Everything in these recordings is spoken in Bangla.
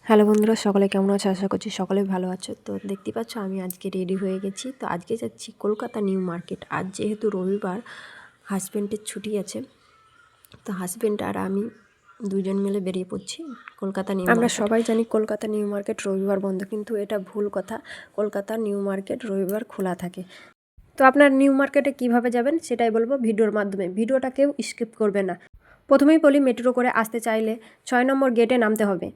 হ্যালো বন্ধুরা, সকলে কেমন আছো? আশা করছি সকলে ভালো আছো। তো দেখতে পাচ্ছ আমি আজকে রেডি হয়ে গেছি। তো আজকে যাচ্ছি কলকাতা নিউ মার্কেট। আজ যেহেতু রবিবার, হাজব্যান্ডের ছুটি আছে, তো হাজব্যান্ড আর আমি দুজন মিলে বেরিয়ে পড়ছি কলকাতা নিউ মার্কেট। আমরা সবাই জানি কলকাতা নিউ মার্কেট রবিবার বন্ধ, কিন্তু এটা ভুল কথা। কলকাতা নিউ মার্কেট রবিবার খোলা থাকে। তো আপনার নিউ মার্কেটে কিভাবে যাবেন সেটাই বলবো ভিডিওর মাধ্যমে। ভিডিওটা কেউ স্কিপ করবে না। প্রথমেই বলি, মেট্রো করে আসতে চাইলে 6 নম্বর গেটে নামতে হবে,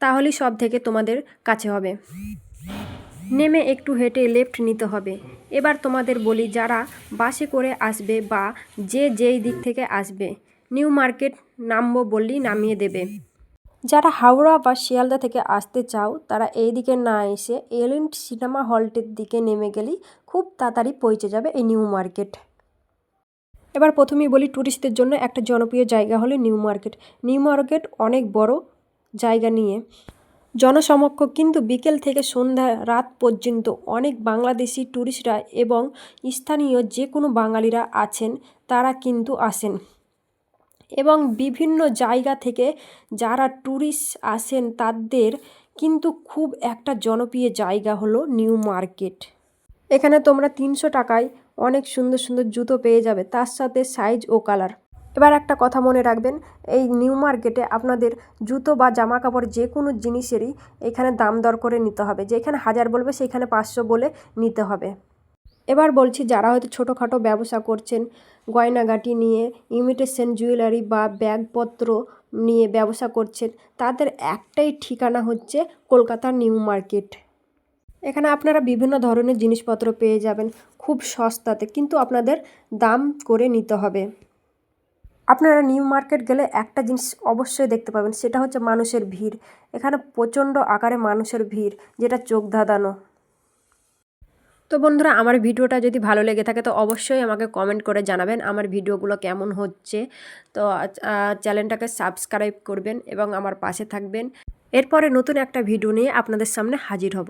তাহলেই সব থেকে তোমাদের কাছে হবে। নেমে একটু হেঁটে লেফট নিতে হবে। এবার তোমাদের বলি, যারা বাসে করে আসবে বা যেই দিক থেকে আসবে, নিউ মার্কেট নামবো বললেই নামিয়ে দেবে। যারা হাওড়া বা শিয়ালদা থেকে আসতে চাও, তারা এই দিকে না এসে এলিয়েন্ট সিনেমা হলটির দিকে নেমে গেলেই খুব তাড়াতাড়ি পৌঁছে যাবে এই নিউ মার্কেট। এবার প্রথমেই বলি, ট্যুরিস্টদের জন্য একটা জনপ্রিয় জায়গা হলো নিউ মার্কেট। নিউ মার্কেট অনেক বড় জায়গা নিয়ে জনসমক্ষ, কিন্তু বিকেল থেকে সন্ধ্যা রাত পর্যন্ত অনেক বাংলাদেশি ট্যুরিস্টরা এবং স্থানীয় যে কোনো বাঙালিরা আছেন, তারা কিন্তু আসেন। এবং বিভিন্ন জায়গা থেকে যারা ট্যুরিস্ট আসেন, তাদের কিন্তু খুব একটা জনপ্রিয় জায়গা হলো নিউ মার্কেট। এখানে তোমরা 300 টাকায় অনেক সুন্দর সুন্দর জুতো পেয়ে যাবে, তার সাথে সাইজ ও কালার। এবার একটা কথা মনে রাখবেন, এই নিউ মার্কেটে আপনাদের জুতো বা জামা কাপড় যে কোনো জিনিসেরই এখানে দাম দর করে নিতে হবে। যেখানে 1000 বলবে সেখানে 500 বলে নিতে হবে। এবার বলছি, যারা হয়তো ছোটোখাটো ব্যবসা করছেন, গয়নাগাটি নিয়ে, ইমিটেশন জুয়েলারি বা ব্যাগপত্র নিয়ে ব্যবসা করছেন, তাদের একটাই ঠিকানা হচ্ছে কলকাতা নিউ মার্কেট। এখানে আপনারা বিভিন্ন ধরনের জিনিসপত্র পেয়ে যাবেন খুব সস্তাতে, কিন্তু আপনাদের দাম করে নিতে হবে। আপনারা নিউ মার্কেট গেলে একটা জিনিস অবশ্যই দেখতে পাবেন, সেটা হচ্ছে মানুষের ভিড়। এখানে প্রচণ্ড আকারে মানুষের ভিড়, যেটা চোখ ধাঁধানো। তো বন্ধুরা, আমার ভিডিওটা যদি ভালো লেগে থাকে তো অবশ্যই আমাকে কমেন্ট করে জানাবেন আমার ভিডিওগুলো কেমন হচ্ছে। তো চ্যানেলটাকে সাবস্ক্রাইব করবেন এবং আমার পাশে থাকবেন। এরপরে নতুন একটা ভিডিও নিয়ে আপনাদের সামনে হাজির হব।